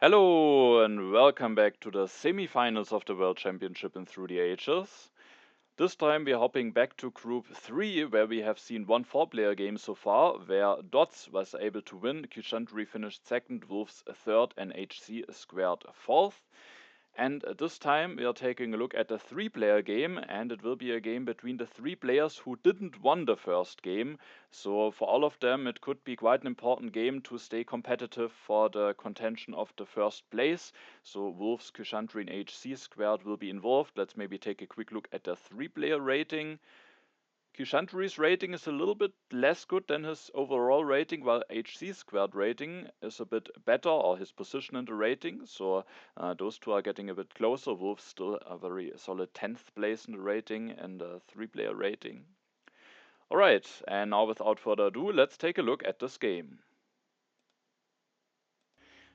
Hello and welcome back to the semifinals of the World Championship in Through the Ages. This time we are hopping back to Group 3 where we have seen one 4-player game so far where Dots was able to win, kyshantry finished second, wolvs third and HCsquared fourth. And this time we are taking a look at a 3-player game, and it will be a game between the 3 players who didn't won the first game. So for all of them it could be quite an important game to stay competitive for the contention of the first place. So wolvs, kyshantry and HCsquared will be involved. Let's maybe take a quick look at the 3-player rating. Kyshantry's rating is a little bit less good than his overall rating, while HCsquared rating is a bit better, or his position in the rating. So those two are getting a bit closer. wolvs still a very solid 10th place in the rating and a 3-player rating. Alright, and now without further ado, let's take a look at this game.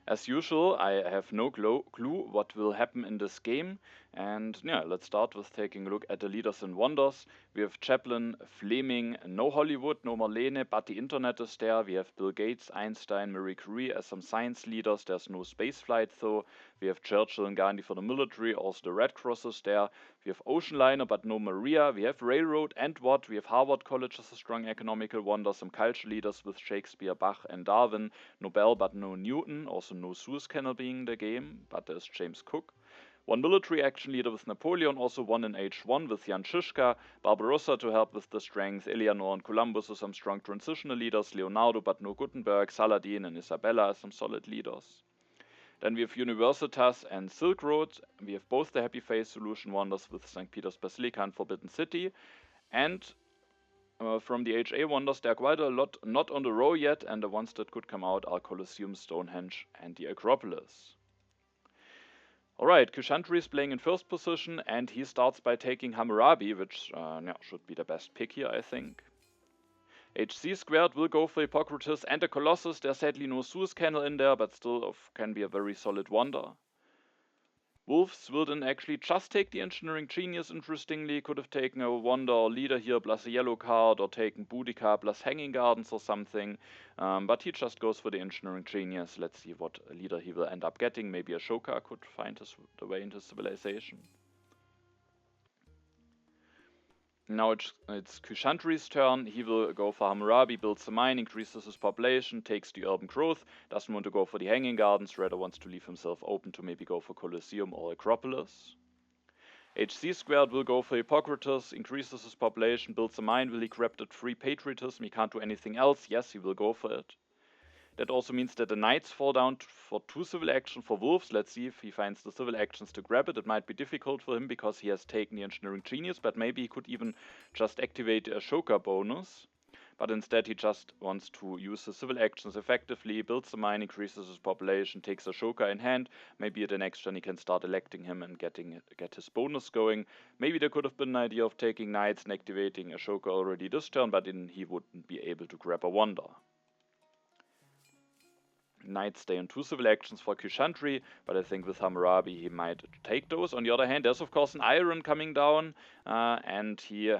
As usual, I have no clue what will happen in this game, and yeah, let's start with taking a look at the leaders and wonders. We have Chaplin, Fleming, no Hollywood, no Marlene, but the internet is there. We have Bill Gates, Einstein, Marie Curie as some science leaders. There's no spaceflight though. We have Churchill and Gandhi for the military, also the Red Cross is there. We have Ocean Liner, but no Maria. We have Railroad and Watt. We have Harvard College as a strong economical wonder, some culture leaders with Shakespeare, Bach and Darwin. Nobel, but no Newton, also no Suez Canal being the game, but there's James Cook. One military action leader with Napoleon, also one in H1 with Jan Žižka, Barbarossa to help with the strength, Eleanor and Columbus as some strong transitional leaders, Leonardo but no Gutenberg, Saladin and Isabella as some solid leaders. Then we have Universitas and Silk Road. We have both the Happy Face solution wonders with St. Peter's Basilica and Forbidden City. And from the HA wonders, there are quite a lot not on the row yet, and the ones that could come out are Colosseum, Stonehenge and the Acropolis. Alright, kyshantry is playing in first position, and he starts by taking Hammurabi, which should be the best pick here, I think. HCsquared will go for Hippocrates and the Colossus. There's sadly no Suez Canal in there, but still can be a very solid wonder. wolvs will then actually just take the engineering genius, interestingly. Could have taken a wonder or leader here plus a yellow card, or taken Boudica plus hanging gardens or something. But he just goes for the engineering genius. Let's see what leader he will end up getting. Maybe Ashoka could find the way into civilization. Now it's kyshantry's turn. He will go for Hammurabi, builds a mine, increases his population, takes the urban growth, doesn't want to go for the hanging gardens, rather wants to leave himself open to maybe go for Colosseum or Acropolis. HCsquared will go for Hippocrates, increases his population, builds a mine. Will he grab that free patriotism? He can't do anything else. Yes, he will go for it. That also means that the knights fall down for 2 civil action for wolvs. Let's see if he finds the civil actions to grab it. It might be difficult for him because he has taken the engineering genius, but maybe he could even just activate the Ashoka bonus. But instead he just wants to use the civil actions effectively, builds the mine, increases his population, takes Ashoka in hand. Maybe at the next turn he can start electing him and get his bonus going. Maybe there could have been an idea of taking knights and activating Ashoka already this turn, but then he wouldn't be able to grab a wonder. Knights stay on 2 civil actions for kyshantry, but I think with Hammurabi he might take those. On the other hand, there's of course an iron coming down, and he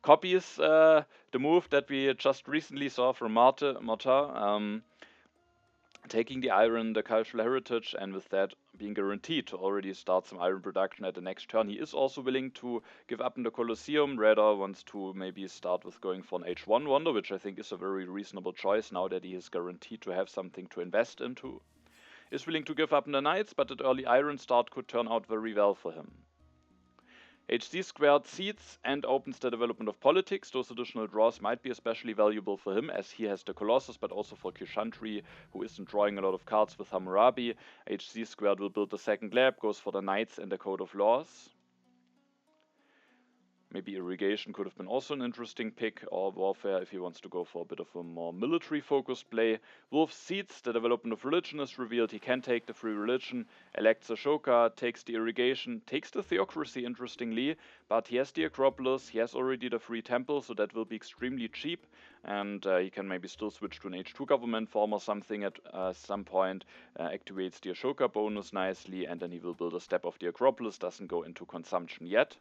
copies the move that we just recently saw from Marta, taking the iron, the cultural heritage, and with that being guaranteed to already start some iron production at the next turn. He is also willing to give up in the Colosseum, rather wants to maybe start with going for an H1 wonder, which I think is a very reasonable choice now that he is guaranteed to have something to invest into. Is willing to give up in the knights, but that early iron start could turn out very well for him. HCsquared seeds and opens the development of politics. Those additional draws might be especially valuable for him, as he has the Colossus, but also for kyshantry, who isn't drawing a lot of cards with Hammurabi. HCsquared will build the second lab, goes for the knights and the code of laws. Maybe irrigation could have been also an interesting pick, or warfare if he wants to go for a bit of a more military-focused play. wolvs seeds, the development of religion is revealed. He can take the free religion, elects Ashoka, takes the irrigation, takes the theocracy, interestingly, but he has the Acropolis, he has already the free temple, so that will be extremely cheap, and he can maybe still switch to an H2 government form or something at some point, activates the Ashoka bonus nicely, and then he will build a step of the Acropolis, doesn't go into consumption yet.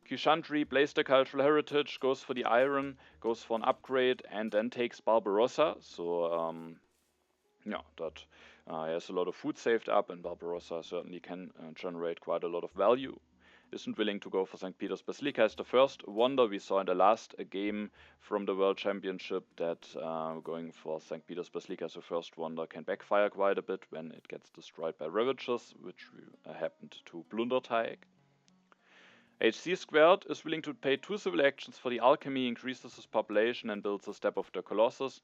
Kyshantry plays the cultural heritage, goes for the iron, goes for an upgrade, and then takes Barbarossa. So yeah, that he has a lot of food saved up, and Barbarossa certainly can generate quite a lot of value. Isn't willing to go for St. Peter's Basilica as the first wonder. We saw in the last game from the World Championship that going for St. Peter's Basilica as a first wonder can backfire quite a bit when it gets destroyed by Ravagers, which happened to Plunderteig. HCsquared is willing to pay 2 civil actions for the alchemy, increases his population and builds a Step of the Colossus.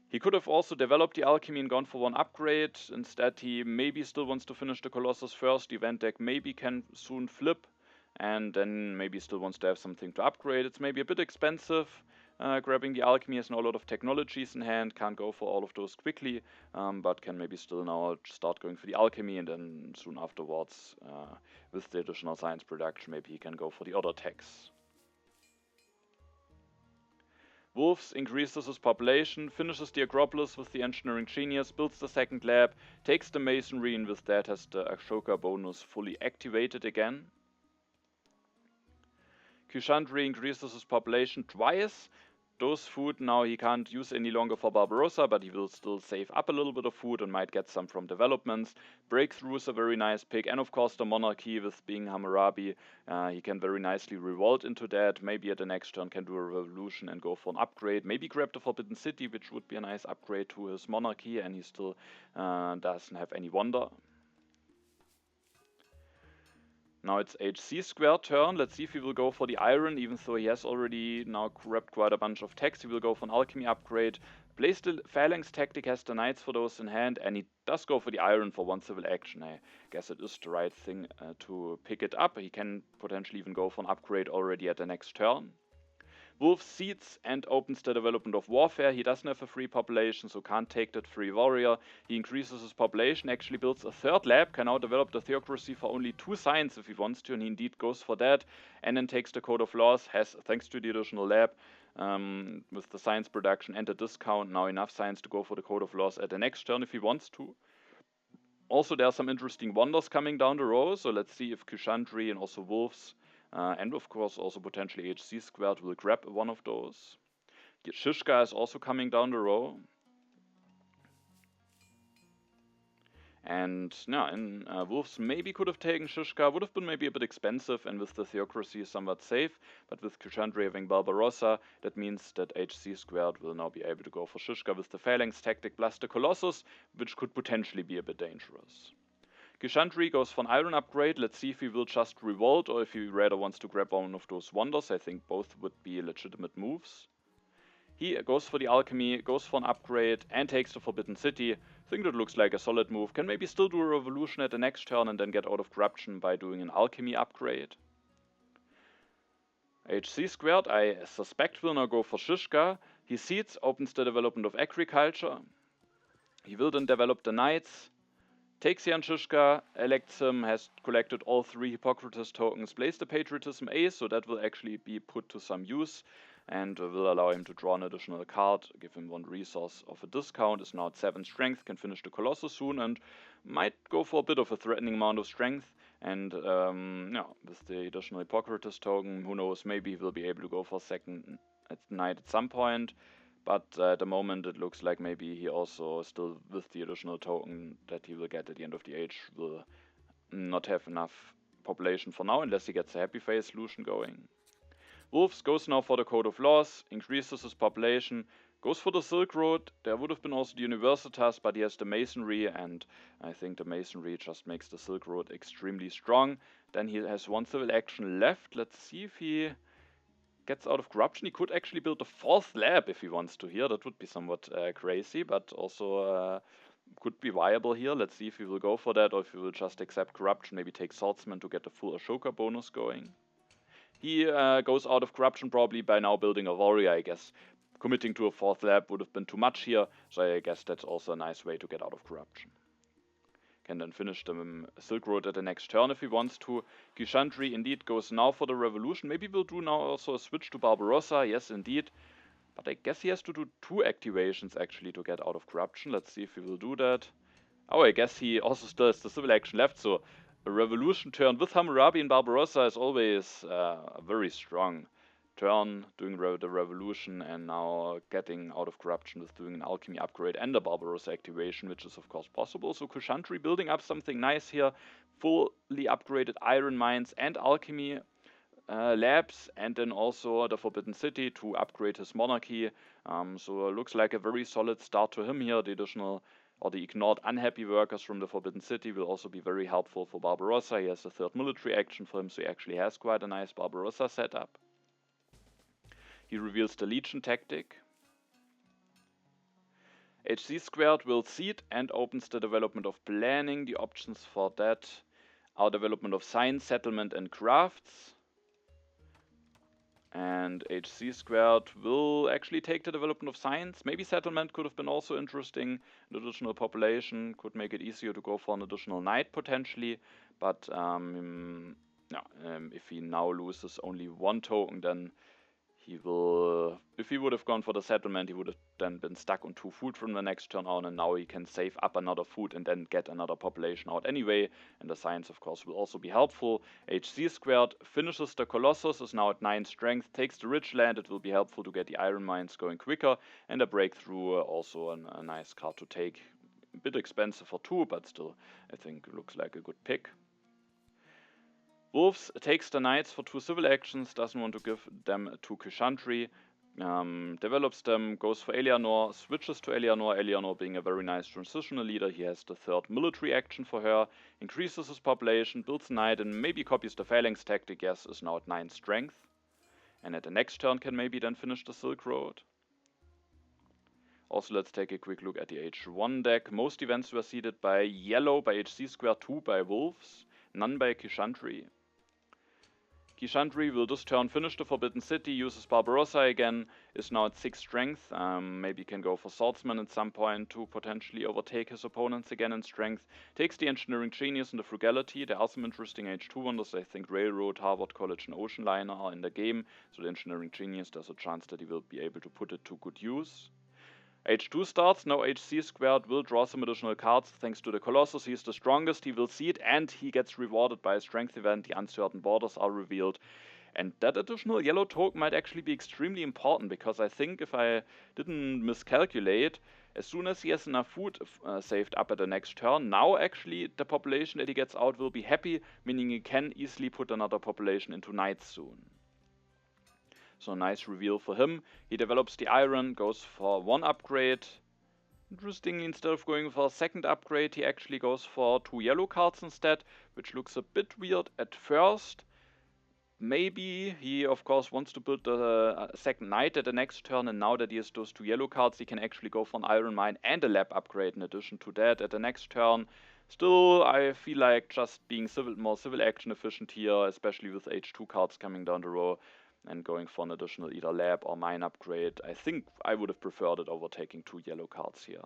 He could have also developed the alchemy and gone for 1 upgrade. Instead, he maybe still wants to finish the Colossus first. The event deck maybe can soon flip, and then maybe still wants to have something to upgrade. It's maybe a bit expensive. Grabbing the alchemy has now a lot of technologies in hand, can't go for all of those quickly, but can maybe still now start going for the alchemy, and then soon afterwards, with the additional science production, maybe he can go for the other techs. Wolves increases his population, finishes the Acropolis with the Engineering Genius, builds the second lab, takes the Masonry, and with that has the Ashoka bonus fully activated again. Kyshantry increases his population twice. Those food now he can't use any longer for Barbarossa, but he will still save up a little bit of food and might get some from developments. Breakthrough is a very nice pick, and of course the Monarchy with being Hammurabi, he can very nicely revolt into that. Maybe at the next turn can do a revolution and go for an upgrade. Maybe grab the Forbidden City, which would be a nice upgrade to his Monarchy, and he still doesn't have any wonder. Now it's HCsquared turn. Let's see if he will go for the iron, even though he has already now grabbed quite a bunch of techs. He will go for an alchemy upgrade. Plays the phalanx tactic, has the knights for those in hand, and he does go for the iron for 1 civil action. I guess it is the right thing to pick it up. He can potentially even go for an upgrade already at the next turn. Wolf seeds and opens the development of warfare. He doesn't have a free population, so can't take that free warrior. He increases his population, actually builds a 3rd lab, can now develop the theocracy for only 2 science if he wants to, and he indeed goes for that. And then takes the Code of Laws, has, thanks to the additional lab, with the science production and the discount, now enough science to go for the Code of Laws at the next turn if he wants to. Also, there are some interesting wonders coming down the row, so let's see if Kyshantry and also Wolves and of course also potentially HCsquared will grab one of those. Shishka is also coming down the row. And yeah, in Wolves maybe could have taken Shishka, would have been maybe a bit expensive, and with the theocracy somewhat safe, but with Kyshantry having Barbarossa, that means that HCsquared will now be able to go for Shishka with the phalanx tactic plus the Colossus, which could potentially be a bit dangerous. Kyshantry goes for an iron upgrade. Let's see if he will just revolt or if he rather wants to grab one of those wonders. I think both would be legitimate moves. He goes for the alchemy, goes for an upgrade, and takes the Forbidden City. I think that looks like a solid move. Can maybe still do a revolution at the next turn and then get out of corruption by doing an alchemy upgrade. HCsquared, I suspect, will now go for Shishka. He seeds, opens the development of agriculture. He will then develop the knights. Takes Jan Shishka, elects him, has collected all 3 Hippocrates tokens, plays the Patriotism Ace, so that will actually be put to some use, and will allow him to draw an additional card, give him 1 resource of a discount, is now at 7 strength, can finish the Colossus soon, and might go for a bit of a threatening amount of strength, and yeah, with the additional Hippocrates token, who knows, maybe he will be able to go for second knight at some point. But at the moment it looks like maybe he also still, with the additional token that he will get at the end of the age, will not have enough population for now, unless he gets a happy face solution going. Wolves goes now for the Code of Laws, increases his population, goes for the Silk Road. There would have been also the Universitas, but he has the Masonry, and I think the Masonry just makes the Silk Road extremely strong. Then he has 1 civil action left. Let's see if he gets out of corruption. He could actually build a 4th lab if he wants to here. That would be somewhat crazy, but also could be viable here. Let's see if he will go for that, or if he will just accept corruption, maybe take Swordsman to get the full Ashoka bonus going. He goes out of corruption probably by now building a warrior, I guess. Committing to a 4th lab would have been too much here, so I guess that's also a nice way to get out of corruption. Can then finish the Silk Road at the next turn if he wants to. Kyshantry indeed goes now for the revolution. Maybe we'll do now also a switch to Barbarossa. Yes, indeed. But I guess he has to do 2 activations actually to get out of corruption. Let's see if he will do that. Oh, I guess he also still has the civil action left. So a revolution turn with Hammurabi and Barbarossa is always very strong. turn, doing the revolution, and now getting out of corruption with doing an alchemy upgrade and a Barbarossa activation, which is of course possible. So Kyshantry building up something nice here, fully upgraded iron mines and alchemy labs, and then also the Forbidden City to upgrade his monarchy. So it looks like a very solid start to him here. The additional or the ignored unhappy workers from the Forbidden City will also be very helpful for Barbarossa. He has a third military action for him, so he actually has quite a nice Barbarossa setup. He reveals the Legion tactic. HCsquared will seed and opens the development of planning. The options for that are development of science, settlement, and crafts. And HCsquared will actually take the development of science. Maybe settlement could have been also interesting. An additional population could make it easier to go for an additional knight potentially. But if he now loses only one token, then he will, if he would have gone for the settlement, he would have then been stuck on 2 food from the next turn on, and now he can save up another food and then get another population out anyway, and the science of course will also be helpful. HCsquared finishes the Colossus, is now at 9 strength, takes the rich land, it will be helpful to get the iron mines going quicker, and a breakthrough, also a nice card to take. A bit expensive for 2, but still I think looks like a good pick. Wolves takes the knights for 2 civil actions, doesn't want to give them to Kyshantry, develops them, goes for Eleanor, switches to Eleanor, Eleanor being a very nice transitional leader. He has the 3rd military action for her, increases his population, builds a knight, and maybe copies the phalanx tactic. Yes, is now at 9 strength, and at the next turn can maybe then finish the Silk Road. Also, let's take a quick look at the H1 deck. Most events were seeded by yellow, by HCsquared, 2 by Wolves, none by Kyshantry. Kyshantry will this turn finish the Forbidden City, uses Barbarossa again, is now at 6 strength, maybe can go for Swordsman at some point to potentially overtake his opponents again in strength, takes the Engineering Genius and the Frugality. There are some interesting H2 wonders, I think Railroad, Harvard College and Ocean Liner are in the game, so the Engineering Genius, there's a chance that he will be able to put it to good use. H2 starts, now HCsquared will draw some additional cards thanks to the Colossus. He is the strongest, he will seed, and he gets rewarded by a strength event. The uncertain borders are revealed. And that additional yellow token might actually be extremely important, because I think if I didn't miscalculate, as soon as he has enough food saved up at the next turn, now actually the population that he gets out will be happy, meaning he can easily put another population into knights soon. So a nice reveal for him. He develops the iron, goes for 1 upgrade. Interestingly, instead of going for a 2nd upgrade, he actually goes for 2 yellow cards instead, which looks a bit weird at first. Maybe he, of course, wants to build the 2nd knight at the next turn, and now that he has those 2 yellow cards, he can actually go for an iron mine and a lab upgrade in addition to that at the next turn. Still, I feel like just being more civil action efficient here, especially with H2 cards coming down the row, and going for an additional either lab or mine upgrade. I think I would have preferred it over taking 2 yellow cards here.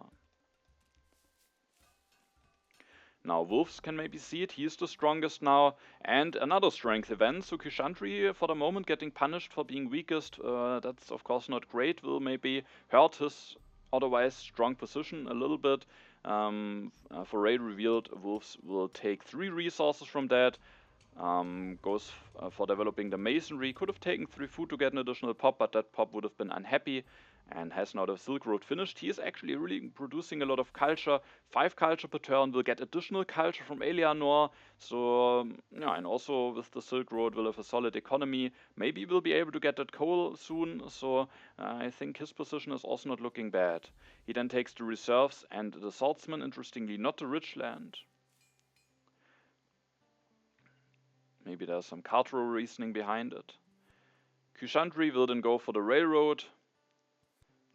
Now Wolves can maybe see it, he is the strongest now, and another strength event, so Kyshantry for the moment getting punished for being weakest, that's of course not great, will maybe hurt his otherwise strong position a little bit. For Raid revealed, Wolves will take 3 resources from that. Goes for developing the masonry, could have taken 3 food to get an additional pop, but that pop would have been unhappy, and has now the Silk Road finished. He is actually really producing a lot of culture, 5 culture per turn, will get additional culture from Eleanor, so yeah, and also with the Silk Road will have a solid economy, maybe we'll be able to get that coal soon, so I think his position is also not looking bad. He then takes the reserves and the swordsman, interestingly not the rich land. Maybe there's some card row reasoning behind it. Kyshantry will then go for the railroad.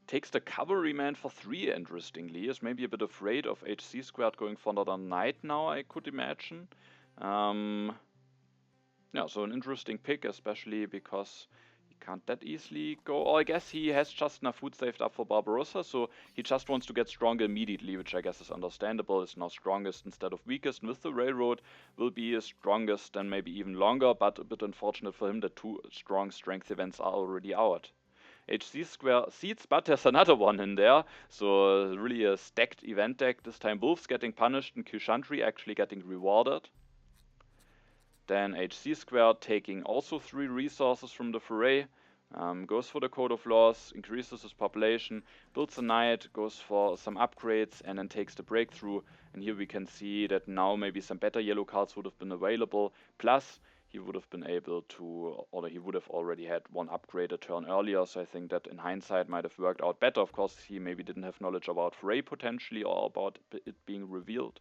Takes the cavalryman for 3, interestingly. Is maybe a bit afraid of HCsquared going for another knight now, I could imagine. Yeah, so an interesting pick, especially because he can't that easily go. Or I guess he has just enough food saved up for Barbarossa, so he just wants to get stronger immediately, which I guess is understandable. Is now strongest instead of weakest, and with the railroad will be strongest and maybe even longer, but a bit unfortunate for him that 2 strong strength events are already out. HCsquared seeds, but there's another one in there, so really a stacked event deck. This time Wolves getting punished and Kyshantry actually getting rewarded. Then HCsquared taking also 3 resources from the foray, Goes for the Code of Laws, increases his population, builds a knight, goes for some upgrades, and then takes the breakthrough. And here we can see that now maybe some better yellow cards would have been available. Plus, he would have been able to, or he would have already had one upgrade a turn earlier. So I think that in hindsight might have worked out better. Of course, he maybe didn't have knowledge about Frey potentially or about it being revealed.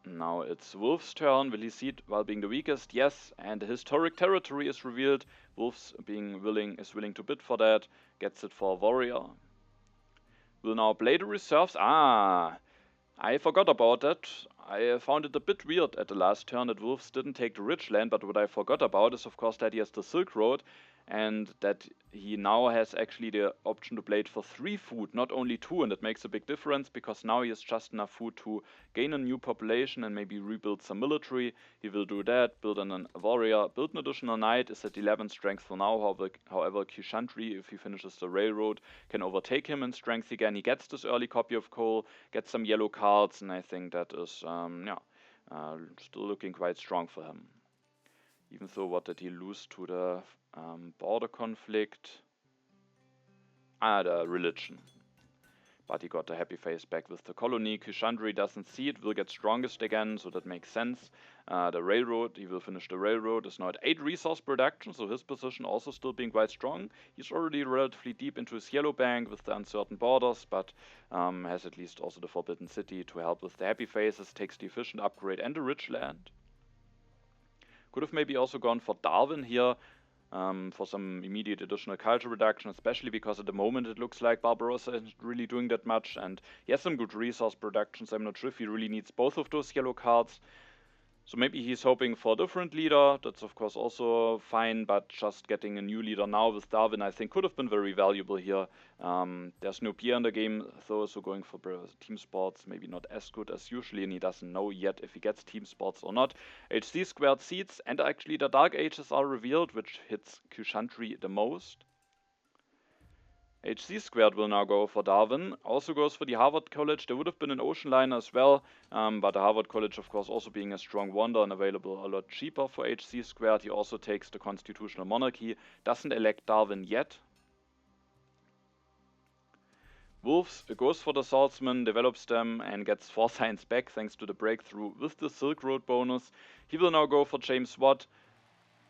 Now it's Wolf's turn. Will he seed while being the weakest? Yes, and the historic territory is revealed. Wolf's is willing to bid for that. Gets it for a warrior. Will now play the reserves. Ah, I forgot about that. I found it a bit weird at the last turn that Wolves didn't take the rich land, but what I forgot about is of course that he has the Silk Road and that he now has actually the option to play it for 3 food, not only 2, and that makes a big difference because now he has just enough food to gain a new population and maybe rebuild some military. He will do that, build a warrior, build an additional knight, is at 11 strength for now. However, kyshantry, if he finishes the railroad, can overtake him in strength again. He gets this early copy of coal, gets some yellow cards, and I think that is still looking quite strong for him. Even though, what did he lose to the border conflict? The religion. But he got a happy face back with the colony. Kyshantry doesn't see it, will get strongest again, so that makes sense. The railroad, he will finish the railroad, is now at 8 resource production, so his position also still being quite strong. He's already relatively deep into his yellow bank with the uncertain borders, but has at least also the Forbidden City to help with the happy faces, takes the efficient upgrade and the rich land. Could have maybe also gone for Darwin here, for some immediate additional culture reduction, especially because at the moment it looks like Barbarossa isn't really doing that much, and he has some good resource productions. I'm not sure if he really needs both of those yellow cards. So maybe he's hoping for a different leader. That's of course also fine, but just getting a new leader now with Darwin I think could have been very valuable here. There's no Pierre in the game though, so going for team sports maybe not as good as usually, and he doesn't know yet if he gets team sports or not. HCsquared seeds, and actually the Dark Ages are revealed, which hits kyshantry the most. HCsquared will now go for Darwin, also goes for the Harvard College. There would have been an ocean liner as well, but the Harvard College of course also being a strong wonder and available a lot cheaper for HCsquared. He also takes the constitutional monarchy, doesn't elect Darwin yet. Wolves goes for the swordsman, develops them and gets 4 science back thanks to the breakthrough with the Silk Road bonus. He will now go for James Watt,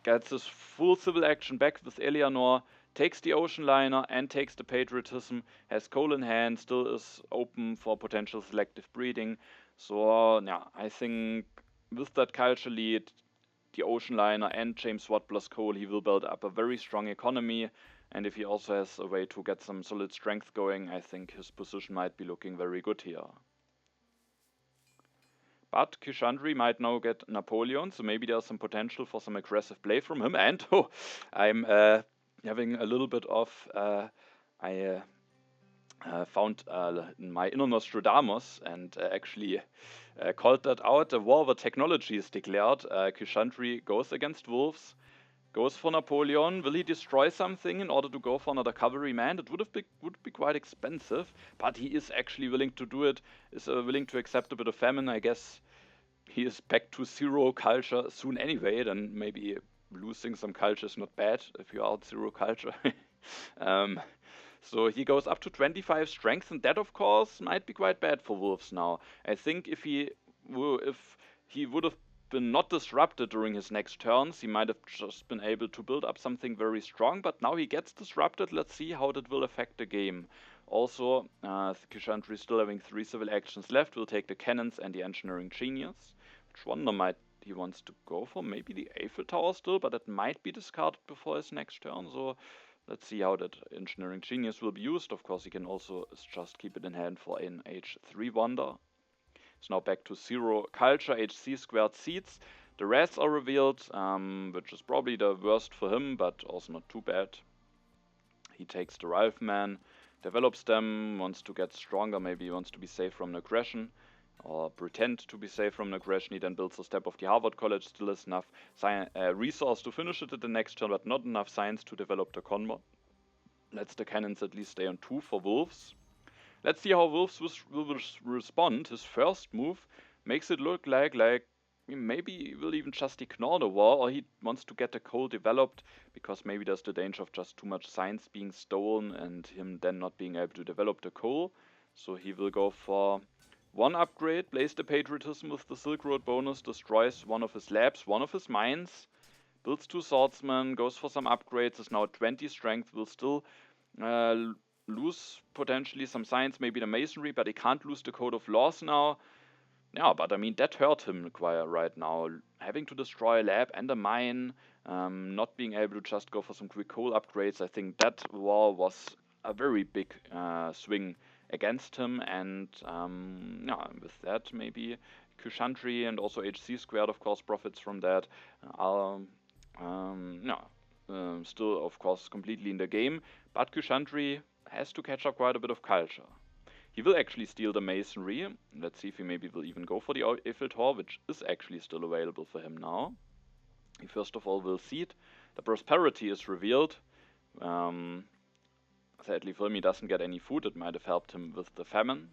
gets his full civil action back with Eleanor, takes the ocean liner and takes the patriotism, has coal in hand, still is open for potential selective breeding. So yeah, I think with that culture lead, the ocean liner and James Watt plus coal, he will build up a very strong economy, and if he also has a way to get some solid strength going, I think his position might be looking very good here. But kyshantry might now get Napoleon, so maybe there's some potential for some aggressive play from him. And I'm having a little bit of I found in my inner Nostradamus and actually called that out. The war of the technology is declared. Kyshantry goes against wolves, goes for Napoleon. Will he destroy something in order to go for another cavalryman? It would be quite expensive, but he is actually willing to do it, is willing to accept a bit of famine. I guess he is back to 0 culture soon anyway, then maybe losing some culture is not bad if you are at 0 culture. So he goes up to 25 strength, and that of course might be quite bad for wolves now. I think if he would have been not disrupted during his next turns, he might have just been able to build up something very strong, but now he gets disrupted. Let's see how that will affect the game. Also, kyshantry still having 3 civil actions left, will take the cannons and the engineering genius. Which one might he wants to go for? Maybe the Eiffel Tower still, but that might be discarded before his next turn, so let's see how that engineering genius will be used. Of course, he can also just keep it in hand for an H3 wonder. It's now back to 0 culture, HCsquared seeds. The rest are revealed, which is probably the worst for him, but also not too bad. He takes the Rifleman, develops them, wants to get stronger, maybe he wants to be safe from an aggression, or pretend to be safe from an aggression. He then builds a step of the Harvard College, still has enough resource to finish it at the next turn, but not enough science to develop the conmod. Lets the cannons at least stay on 2 for wolves. Let's see how wolves will respond. His first move makes it look like maybe he will even just ignore the war, or he wants to get the coal developed, because maybe there's the danger of just too much science being stolen and him then not being able to develop the coal. So he will go for one upgrade, place the patriotism with the Silk Road bonus, destroys one of his labs, one of his mines, builds 2 swordsmen, goes for some upgrades, is now 20 strength, will still lose potentially some science, maybe the masonry, but he can't lose the code of laws now. Yeah, but I mean, that hurt him quite right now. Having to destroy a lab and a mine, not being able to just go for some quick coal upgrades, I think that war was a very big swing against him. And yeah, with that, maybe kyshantry and also HCsquared, of course, profits from that. Yeah, still, of course, completely in the game, but kyshantry has to catch up quite a bit of culture. He will actually steal the masonry. Let's see if he maybe will even go for the Eiffel Tower, which is actually still available for him now. He first of all will seed. The prosperity is revealed. Sadly for him, he doesn't get any food. It might have helped him with the famine.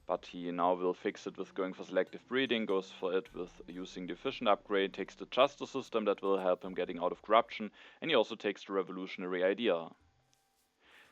But he now will fix it with going for selective breeding, goes for it with using the efficient upgrade, takes the justice system that will help him getting out of corruption, and he also takes the revolutionary idea.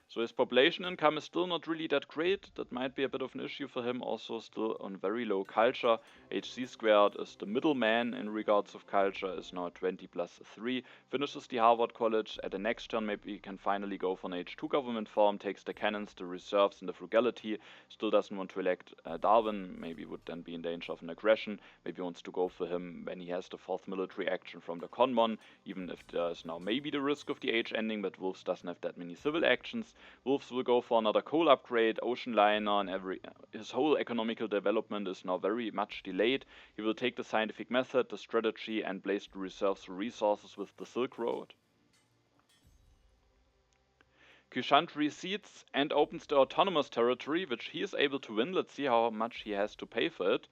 So his population income is still not really that great. That might be a bit of an issue for him. Also still on very low culture. HCsquared is the middleman in regards of culture, is now 20 plus 3. Finishes the Harvard College. At the next turn maybe he can finally go for an H2 government form. Takes the cannons, the reserves and the frugality. Still doesn't want to elect Darwin. Maybe would then be in danger of an aggression. Maybe wants to go for him when he has the 4th military action from the Conmon. Even if there is now maybe the risk of the age ending, but wolvs doesn't have that many civil actions. Wolvs will go for another coal upgrade, ocean liner, and his whole economical development is now very much delayed. He will take the scientific method, the strategy, and place the reserves resources with the Silk Road. kyshantry seeds and opens the autonomous territory, which he is able to win. Let's see how much he has to pay for it.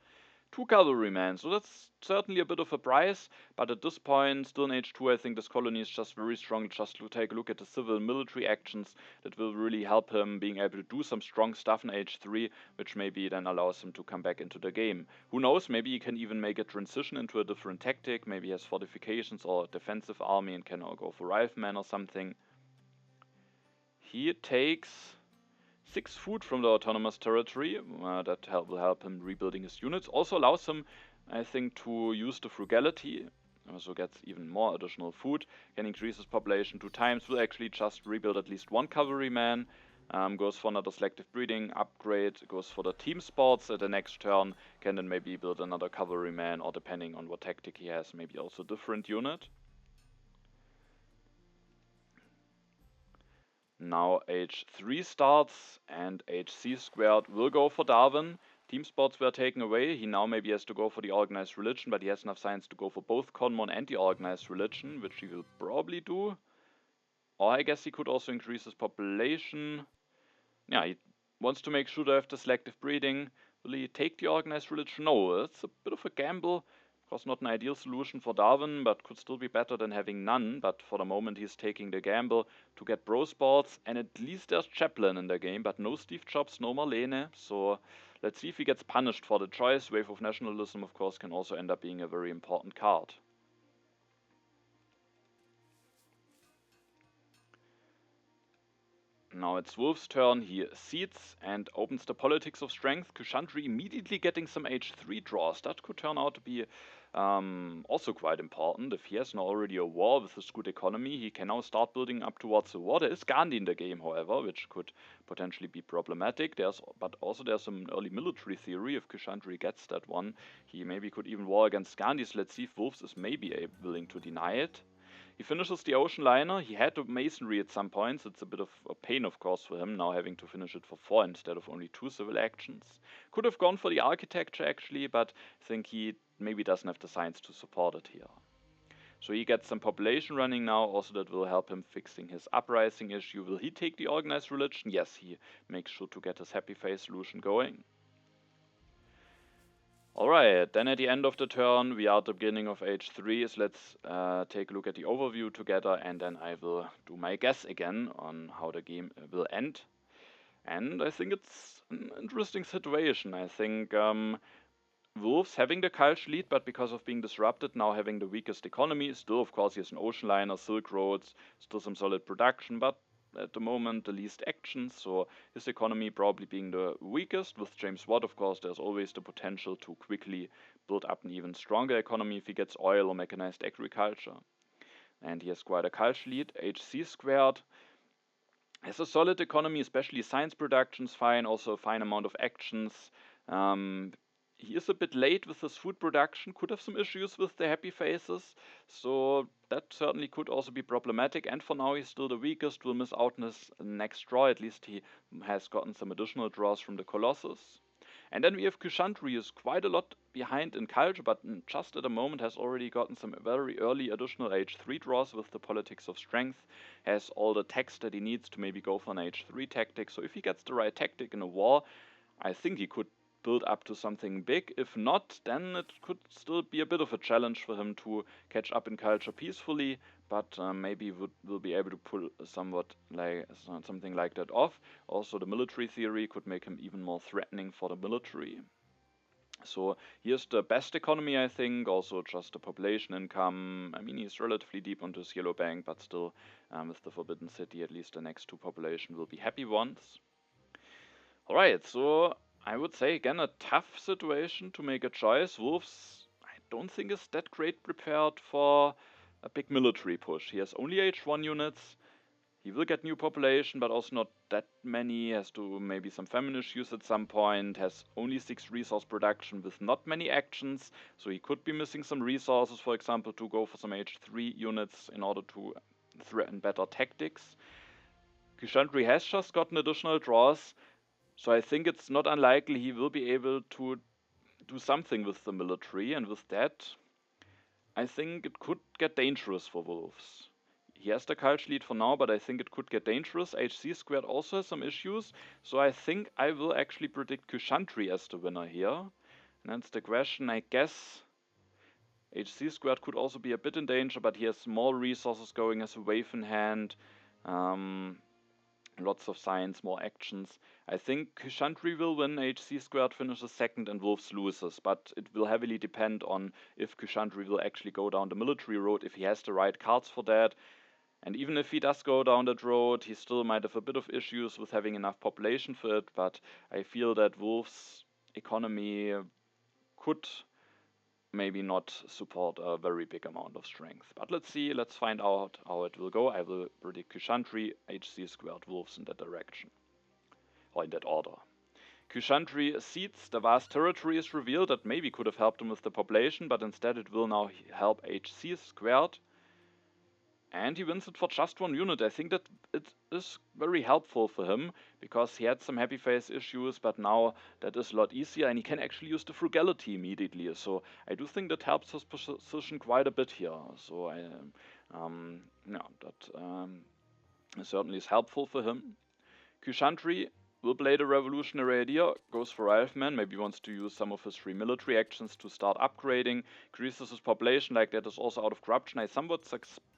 2 cavalrymen, so that's certainly a bit of a price, but at this point, still in H2, I think this colony is just very strong. Just to take a look at the civil military actions, that will really help him being able to do some strong stuff in H3, which maybe then allows him to come back into the game. Who knows, maybe he can even make a transition into a different tactic, maybe he has fortifications or a defensive army and can now go for riflemen or something. He takes 6 food from the autonomous territory, that will help him rebuilding his units. Also allows him, I think, to use the frugality, so gets even more additional food, can increase his population 2 times, will actually just rebuild at least 1 cavalryman, goes for another selective breeding upgrade, goes for the team sports at the next turn, can then maybe build another cavalryman, or depending on what tactic he has, maybe also a different unit. Now H3 starts and HCsquared will go for Darwin. Team sports were taken away. He now maybe has to go for the organized religion, but he has enough science to go for both Conmon and the organized religion, which he will probably do. Or I guess he could also increase his population. Yeah, he wants to make sure to have the selective breeding. Will he take the organized religion? No, it's a bit of a gamble. Of course, not an ideal solution for Darwin, but could still be better than having none. But for the moment, he's taking the gamble to get bro sports, and at least there's Chaplin in the game, but no Steve Jobs, no Marlene. So let's see if he gets punished for the choice. Wave of Nationalism, of course, can also end up being a very important card. Now it's Wolf's turn. He seeds and opens the Politics of Strength. kyshantry immediately getting some H3 draws. That could turn out to be also quite important. If he has now already a war with his good economy, he can now start building up towards the war. There is Gandhi in the game, however, which could potentially be problematic. But also there's some early military theory. If kyshantry gets that one, he maybe could even war against Gandhi. So let's see if Wolves is maybe willing to deny it. He finishes the ocean liner. He had the masonry at some points. It's a bit of a pain, of course, for him now having to finish it for 4 instead of only 2 civil actions. Could have gone for the architecture actually, but I think he maybe doesn't have the science to support it here. So he gets some population running now. Also that will help him fixing his uprising issue. Will he take the organized religion? Yes, he makes sure to get his happy face solution going. Alright, then at the end of the turn, we are at the beginning of H3, so let's take a look at the overview together, and then I will do my guess again on how the game will end. And I think it's an interesting situation. I think Wolves having the Kalsh lead, but because of being disrupted, now having the weakest economy. Still, of course, he has an ocean liner, Silk Roads, still some solid production, but at the moment the least actions, so his economy probably being the weakest. With James Watt, of course, there's always the potential to quickly build up an even stronger economy if he gets oil or mechanized agriculture. And he has quite a Kalsh lead. HCsquared has a solid economy, especially science production's fine, also a fine amount of actions. Um, he is a bit late with his food production, could have some issues with the happy faces, so that certainly could also be problematic. And for now, he's still the weakest, will miss out on his next draw. At least he has gotten some additional draws from the Colossus. And then we have kyshantry, who's quite a lot behind in culture, but just at the moment has already gotten some very early additional H3 draws with the politics of strength, has all the text that he needs to maybe go for an H3 tactic. So if he gets the right tactic in a war, I think he could build up to something big. If not, then it could still be a bit of a challenge for him to catch up in culture peacefully, but maybe will be able to pull somewhat like something like that off. Also, the military theory could make him even more threatening for the military. So here's the best economy, I think. Also, just the population income. I mean, he's relatively deep onto his yellow bank, but still, with the Forbidden City, at least the next two population will be happy ones. Alright, so I would say again a tough situation to make a choice. Wolves, I don't think is that great prepared for a big military push. He has only H1 units. He will get new population, but also not that many. Has to maybe some famine issues at some point. Has only 6 resource production with not many actions. So he could be missing some resources, for example, to go for some H3 units in order to threaten better tactics. kyshantry has just gotten additional draws. So I think it's not unlikely he will be able to do something with the military, and with that, I think it could get dangerous for Wolves. He has the Kalch lead for now, but I think it could get dangerous. HCsquared also has some issues, so I think I will actually predict kyshantry as the winner here. And that's the question, I guess. HCsquared could also be a bit in danger, but he has more resources going as a wave in hand. Lots of science, more actions. I think kyshantry will win, HCsquared finishes second and Wolves loses, but it will heavily depend on if kyshantry will actually go down the military road, if he has the right cards for that. And even if he does go down that road, he still might have a bit of issues with having enough population for it, but I feel that Wolves' economy could maybe not support a very big amount of strength. But let's see, let's find out how it will go. I will predict kyshantry, HCsquared, Wolves in that direction. Or in that order. kyshantry cedes, the vast territory is revealed that maybe could have helped him with the population, but instead it will now help HCsquared. And he wins it for just 1 unit. I think that it is very helpful for him, because he had some happy face issues, but now that is a lot easier, and he can actually use the frugality immediately. So I do think that helps his position quite a bit here. So that certainly is helpful for him. kyshantry will play the revolutionary idea, goes for Rifleman, maybe wants to use some of his free military actions to start upgrading, increases his population, like that is also out of corruption. I somewhat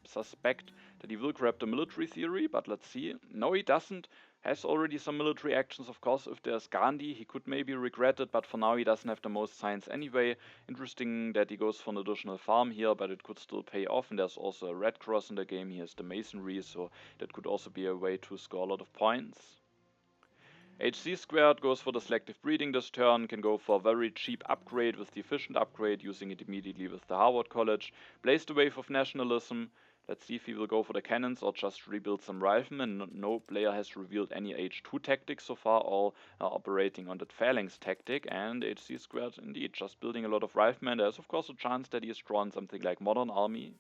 suspect that he will grab the military theory, but let's see. No, he doesn't. Has already some military actions, of course. If there's Gandhi, he could maybe regret it, but for now he doesn't have the most science anyway. Interesting that he goes for an additional farm here, but it could still pay off, and there's also a red cross in the game. He has the masonry, so that could also be a way to score a lot of points. HCsquared goes for the selective breeding this turn, can go for a very cheap upgrade with the efficient upgrade, using it immediately with the Harvard College. Plays the wave of nationalism. Let's see if he will go for the cannons or just rebuild some riflemen. No player has revealed any H2 tactics so far, all are operating on that phalanx tactic, and HCsquared indeed just building a lot of riflemen. There's of course a chance that he has drawn something like modern army.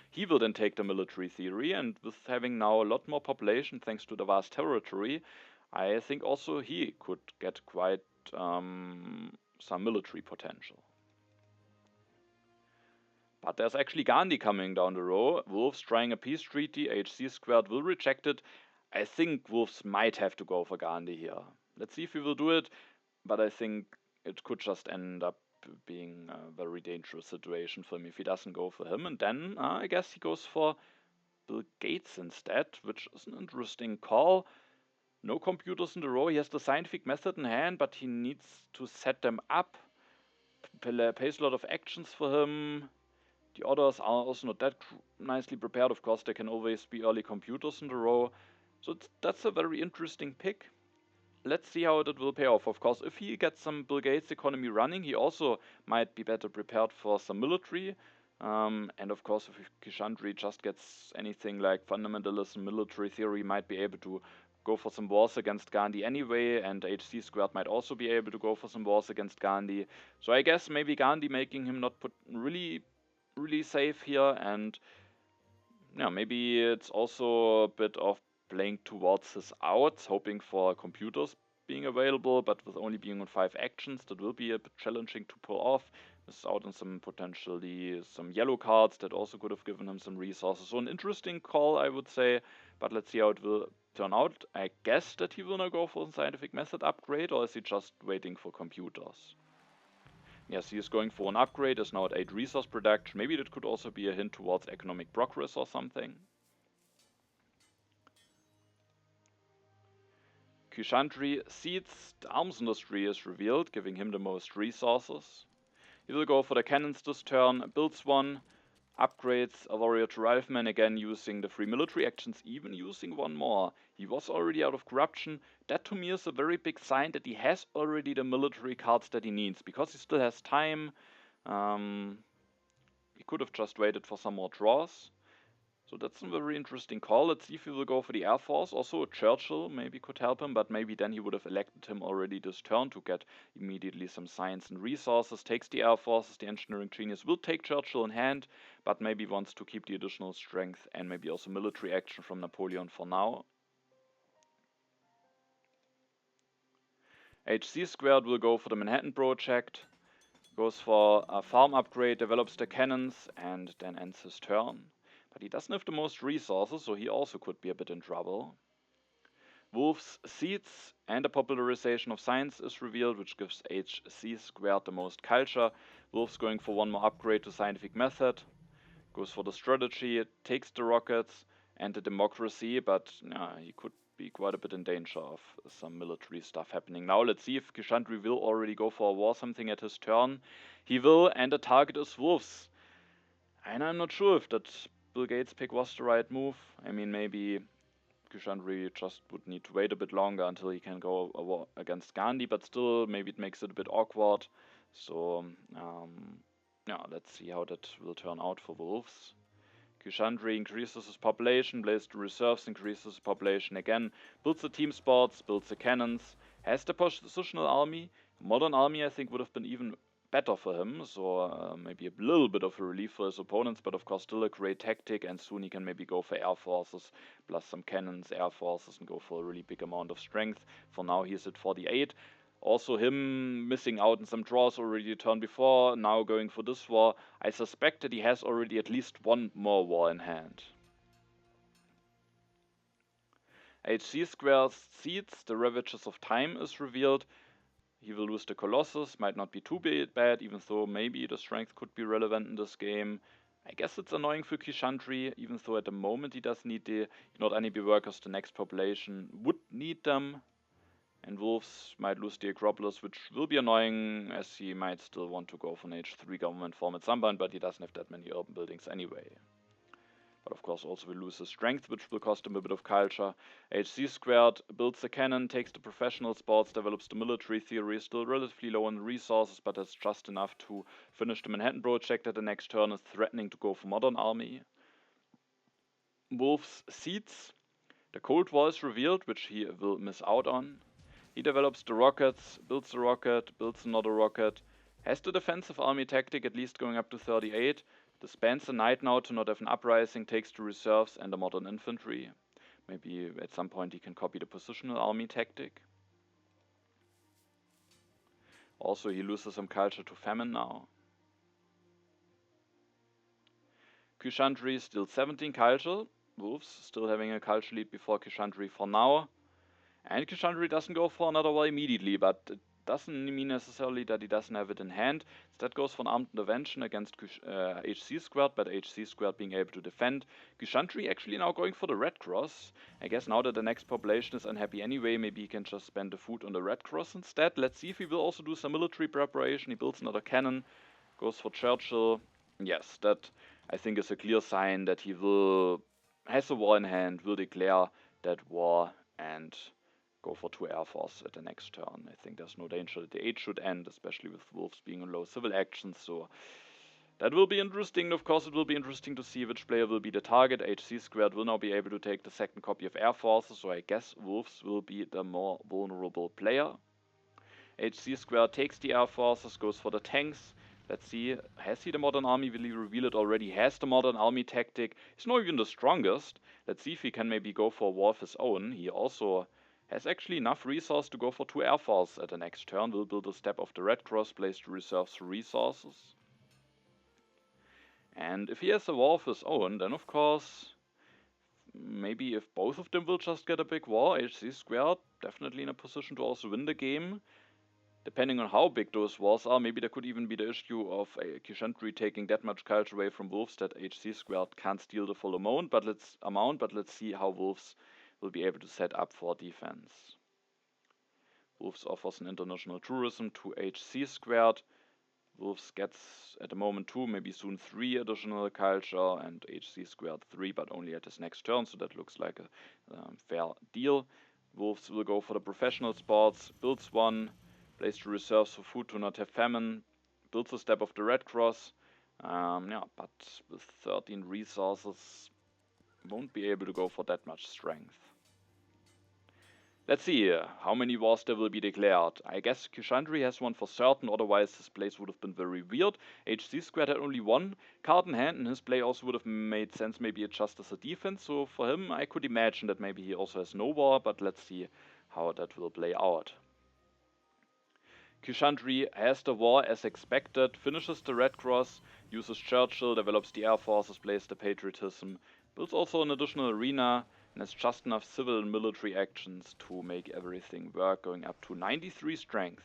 He will then take the military theory, and with having now a lot more population thanks to the vast territory, I think also he could get quite some military potential. But there's actually Gandhi coming down the road. Wolves trying a peace treaty, HCsquared will reject it. I think Wolves might have to go for Gandhi here. Let's see if he will do it, but I think it could just end up being a very dangerous situation for him if he doesn't go for him. And then I guess he goes for Bill Gates instead, which is an interesting call. No computers in the row. He has the scientific method in hand, but he needs to set them up. pays a lot of actions for him. The others are also not that nicely prepared. Of course, there can always be early computers in the row. So that's a very interesting pick. Let's see how that will pay off. Of course, if he gets some Bill Gates economy running, he also might be better prepared for some military. And of course, if kyshantry just gets anything like fundamentalism, military theory, might be able to go for some wars against Gandhi anyway, and HCsquared might also be able to go for some wars against Gandhi. So I guess maybe Gandhi making him not put really safe here, and yeah, maybe it's also a bit of playing towards his outs, hoping for computers being available, but with only being on 5 actions, that will be a bit challenging to pull off. Miss out on some potentially some yellow cards that also could have given him some resources. So an interesting call, I would say, but let's see how it will turn out. I guess that he will now go for a scientific method upgrade, or is he just waiting for computers? Yes, he is going for an upgrade, is now at 8 resource production. Maybe that could also be a hint towards economic progress or something. Kyshantry seeds, the arms industry is revealed, giving him the most resources. He will go for the cannons this turn, builds one, upgrades a warrior to rifleman, again using the 3 military actions, even using one more. He was already out of corruption. That to me is a very big sign that he has already the military cards that he needs, because he still has time. He could have just waited for some more draws. So that's a very interesting call. Let's see if he will go for the Air Force. Also, Churchill maybe could help him, but maybe then he would have elected him already this turn to get immediately some science and resources. Takes the Air Forces, the engineering genius will take Churchill in hand, but maybe wants to keep the additional strength and maybe also military action from Napoleon for now. HCsquared will go for the Manhattan Project, goes for a farm upgrade, develops the cannons, and then ends his turn. But he doesn't have the most resources, so he also could be a bit in trouble. Wolv's seeds and a popularization of science is revealed, which gives HCsquared the most culture. Wolv's going for one more upgrade to scientific method, goes for the strategy, takes the rockets and the democracy, but he could be quite a bit in danger of some military stuff happening. Now let's see if kyshantry will already go for a war something at his turn. He will, and the target is wolves. And I'm not sure if that Bill Gates pick was the right move. I mean, maybe kyshantry just would need to wait a bit longer until he can go a war against Gandhi, but still, maybe it makes it a bit awkward. So, yeah, let's see how that will turn out for wolves. Kyshantry increases his population, plays the reserves, increases his population again, builds the team sports, builds the cannons, has the positional army. Modern army, I think, would have been even better for him, so maybe a little bit of a relief for his opponents, but of course still a great tactic, and soon he can maybe go for air forces, plus some cannons, air forces, and go for a really big amount of strength. For now he is at 48. Also him missing out in some draws already the turn before, now going for this war. I suspect that he has already at least one more war in hand. HCsquared's seeds, the Ravages of Time, is revealed. He will lose the Colossus, might not be too bad, even though maybe the strength could be relevant in this game. I guess it's annoying for kyshantry, even though at the moment he does need the not enemy workers, the next population would need them. And wolves might lose the Acropolis, which will be annoying, as he might still want to go for an H3 government form at some point, but he doesn't have that many urban buildings anyway. But of course also will lose his strength, which will cost him a bit of culture. HCsquared builds the cannon, takes the professional sports, develops the military theory, still relatively low on resources, but has just enough to finish the Manhattan Project at the next turn, is threatening to go for modern army. Wolf's seeds. The Cold War is revealed, which he will miss out on. He develops the rockets, builds a rocket, builds another rocket, has the defensive army tactic at least going up to 38, disbands the knight now to not have an uprising, takes the reserves and the modern infantry. Maybe at some point he can copy the positional army tactic. Also he loses some culture to famine now. Kyshantry still 17 culture, wolves still having a culture lead before kyshantry for now. And kyshantry doesn't go for another war immediately, but it doesn't mean necessarily that he doesn't have it in hand. That goes for an armed intervention against HCsquared, but HCsquared being able to defend. Kyshantry actually now going for the red cross. I guess now that the next population is unhappy anyway, maybe he can just spend the food on the red cross instead. Let's see if he will also do some military preparation. He builds another cannon, goes for Churchill. Yes, that I think is a clear sign that he has a war in hand, will declare that war and go for 2 air force at the next turn. I think there's no danger that the age should end, especially with wolves being on low civil actions, so that will be interesting. Of course, it will be interesting to see which player will be the target. HCsquared will now be able to take the second copy of air forces, so I guess wolves will be the more vulnerable player. HCsquared takes the air forces, goes for the tanks. Let's see, has he the modern army? Will he reveal it already? He has the modern army tactic. He's not even the strongest. Let's see if he can maybe go for a war of his own. He also has actually enough resource to go for 2 air force at the next turn. Will build a step of the red cross, place to reserves resources. And if he has a war of his own, then of course, maybe if both of them will just get a big war, HCsquared definitely in a position to also win the game. Depending on how big those wars are, maybe there could even be the issue of a kyshantry taking that much culture away from wolves that HCsquared can't steal the full amount, but let's see how wolves will be able to set up for defense. Wolves offers an international tourism to HCsquared. Wolves gets at the moment 2, maybe soon 3 additional culture, and HCsquared 3, but only at his next turn, so that looks like a fair deal. Wolves will go for the professional sports, builds 1, plays the reserves for food to not have famine, builds a step of the red cross. Yeah, but with 13 resources, won't be able to go for that much strength. Let's see how many wars there will be declared. I guess kyshantry has one for certain, otherwise his plays would have been very weird. HCsquared had only 1 card in hand, and his play also would have made sense, maybe just as a defense. So for him, I could imagine that maybe he also has no war, but let's see how that will play out. Kyshantry has the war as expected, finishes the red cross, uses Churchill, develops the air forces, plays the patriotism, builds also an additional arena, and has just enough civil and military actions to make everything work, going up to 93 strength.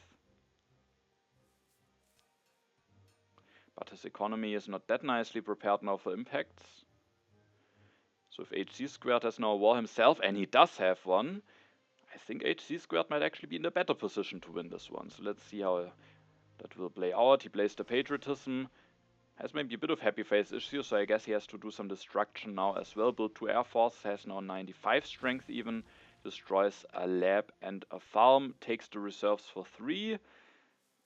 But his economy is not that nicely prepared now for impacts. So if HCsquared has now a war himself, and he does have one, I think HCsquared might actually be in a better position to win this one. So let's see how that will play out. He plays the patriotism, has maybe a bit of happy face issues, so I guess he has to do some destruction now as well. Build 2 air forces, has now 95 strength even, destroys a lab and a farm, takes the reserves for 3.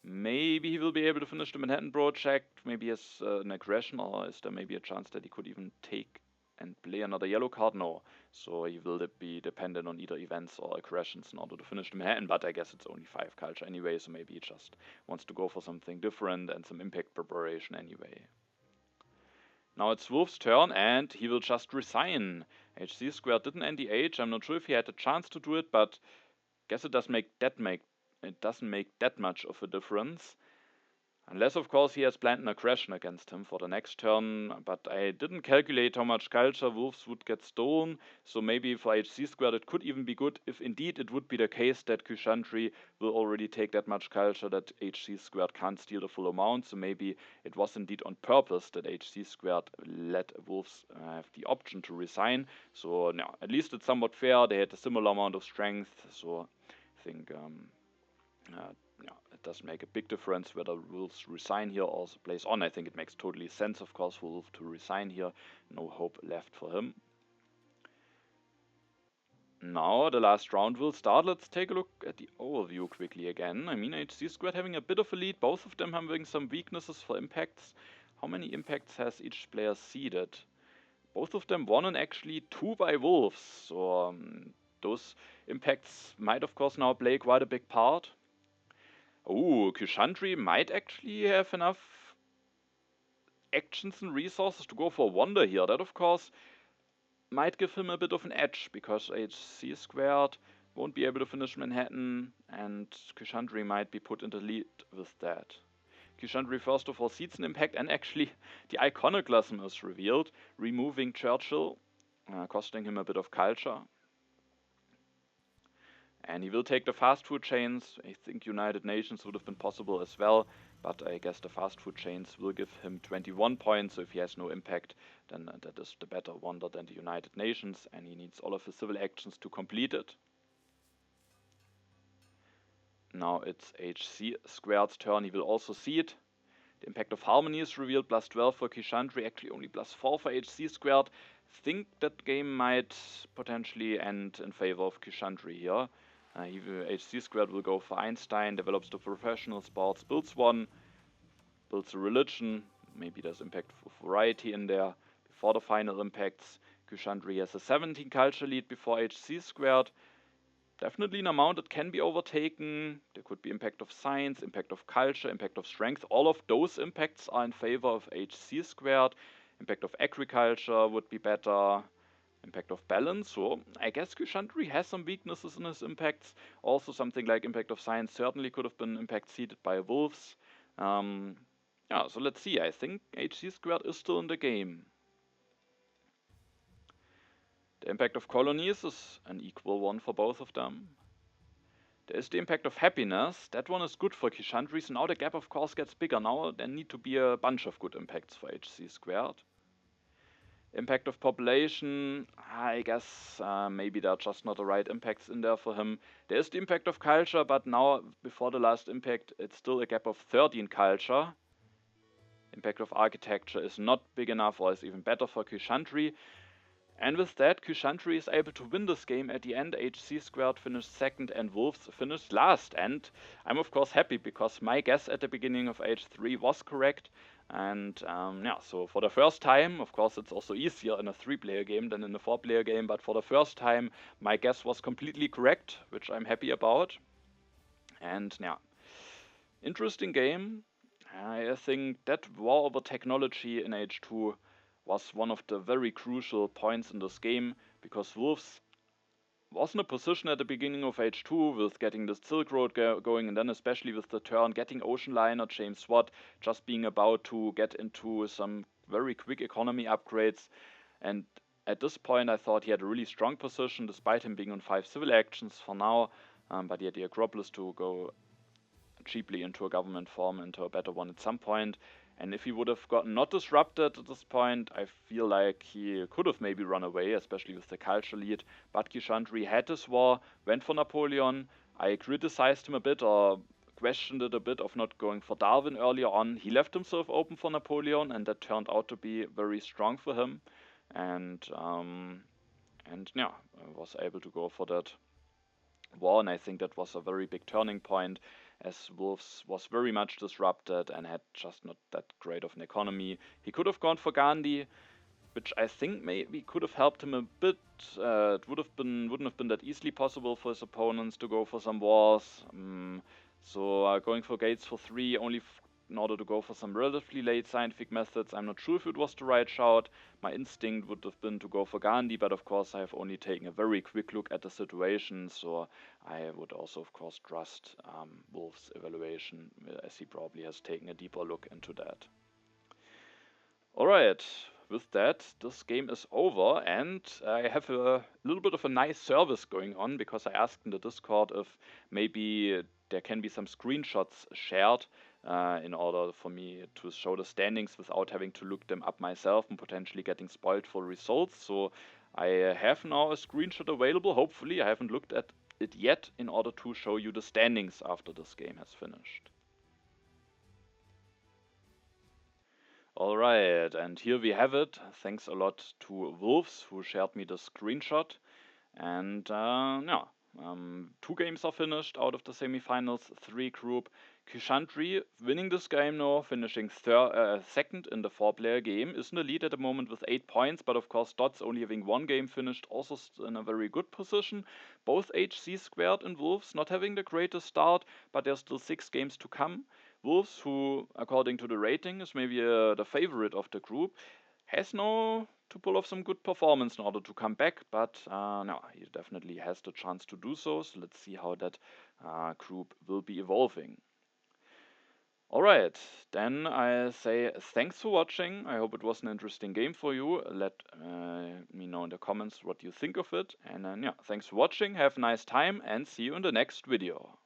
Maybe he will be able to finish the Manhattan project, maybe he has an aggression, or is there maybe a chance that he could even take and play another yellow card? No, so he will be dependent on either events or aggressions in order to finish the Manhattan, but I guess it's only 5 culture anyway, so maybe he just wants to go for something different and some impact preparation anyway. Now it's Wolf's turn, and he will just resign. HCsquared didn't end the age. I'm not sure if he had a chance to do it, but guess it doesn't make that much of a difference. Unless, of course, he has planned an aggression against him for the next turn, but I didn't calculate how much culture wolves would get stolen, so maybe for HCsquared it could even be good if indeed it would be the case that kyshantry will already take that much culture that HCsquared can't steal the full amount, so maybe it was indeed on purpose that HCsquared let wolves have the option to resign. So no, at least it's somewhat fair. They had a similar amount of strength, so I think it doesn't make a big difference whether wolves resign here or plays on. I think it makes totally sense, of course, for wolf to resign here. No hope left for him. Now the last round will start. Let's take a look at the overview quickly again. I mean, HCsquared having a bit of a lead, both of them having some weaknesses for impacts. How many impacts has each player seeded? Both of them won and actually 2 by wolves, so those impacts might of course now play quite a big part. Oh, kyshantry might actually have enough actions and resources to go for Wonder here. That, of course, might give him a bit of an edge, because HCsquared won't be able to finish Manhattan, and kyshantry might be put in the lead with that. Kyshantry first of all seeds an impact, and actually the iconoclasm is revealed, removing Churchill, costing him a bit of culture. And he will take the fast food chains. I think United Nations would have been possible as well, but I guess the fast food chains will give him 21 points, so if he has no impact, then that is the better wonder than the United Nations, and he needs all of his civil actions to complete it. Now it's HCsquared's turn, he will also see it. The impact of harmony is revealed, plus 12 for kyshantry, actually only plus 4 for HCsquared. Think that game might potentially end in favor of kyshantry here. HCsquared will go for Einstein, develops the professional sports, builds one, builds a religion, maybe there's impact for variety in there. Before the final impacts, kyshantry has a 17 culture lead before HCsquared. Definitely an amount that can be overtaken. There could be impact of science, impact of culture, impact of strength. All of those impacts are in favor of HCsquared. Impact of agriculture would be better. Impact of balance. So I guess kyshantry has some weaknesses in his impacts. Also something like impact of science certainly could have been impact seeded by wolves. Yeah, so let's see. I think HCsquared is still in the game. The impact of colonies is an equal one for both of them. There is the impact of happiness. That one is good for kyshantry, so now the gap of course gets bigger. Now there need to be a bunch of good impacts for HCsquared. Impact of population, I guess maybe there are just not the right impacts in there for him. There is the impact of culture, but now before the last impact it's still a gap of 13 culture. Impact of architecture is not big enough or is even better for kyshantry. And with that, kyshantry is able to win this game at the end. HCsquared finished second and wolvs finished last. And I'm of course happy because my guess at the beginning of H3 was correct. And yeah, so for the first time, of course it's also easier in a 3-player game than in a 4-player game, but for the first time my guess was completely correct, which I'm happy about. And yeah, interesting game. I think that war over technology in H2 was one of the very crucial points in this game, because wolvs was in a position at the beginning of H2 with getting the Silk Road going, and then especially with the turn getting Ocean Liner, James Watt just being about to get into some very quick economy upgrades. And at this point I thought he had a really strong position despite him being on 5 civil actions for now, but he had the Acropolis to go cheaply into a government form, into a better one at some point. And if he would have gotten not disrupted at this point, I feel like he could have maybe run away, especially with the culture lead. But kyshantry had this war, went for Napoleon. I criticized him a bit or questioned it a bit of not going for Darwin earlier on. He left himself open for Napoleon, and that turned out to be very strong for him. And yeah, I was able to go for that war, and I think that was a very big turning point, as wolvs was very much disrupted and had just not that great of an economy. He could have gone for Gandhi, which I think maybe could have helped him a bit. It wouldn't have been that easily possible for his opponents to go for some wars. So going for Gates for 3 only in order to go for some relatively late scientific methods, I'm not sure if it was the right shout. My instinct would have been to go for Gandhi, but of course I have only taken a very quick look at the situation, so I would also of course trust wolvs' evaluation, as he probably has taken a deeper look into that. Alright, with that, this game is over, and I have a little bit of a nice service going on, because I asked in the Discord if maybe there can be some screenshots shared in order for me to show the standings without having to look them up myself and potentially getting spoiled for results. So I have now a screenshot available, hopefully. I haven't looked at it yet, in order to show you the standings after this game has finished. Alright, and here we have it. Thanks a lot to wolvs who shared me the screenshot. And yeah, 2 games are finished out of the semifinals 3 group. Kyshantry winning this game now, finishing second in the 4-player game, is in the lead at the moment with 8 points, but of course Dots only having 1 game finished, also in a very good position. Both HCsquared and wolvs not having the greatest start, but there's still 6 games to come. Wolvs, who according to the rating is maybe the favorite of the group, has now to pull off some good performance in order to come back, but no, he definitely has the chance to do so. So let's see how that group will be evolving. Alright, then I say thanks for watching. I hope it was an interesting game for you. Let me know in the comments what you think of it. And then, yeah, thanks for watching. Have a nice time and see you in the next video.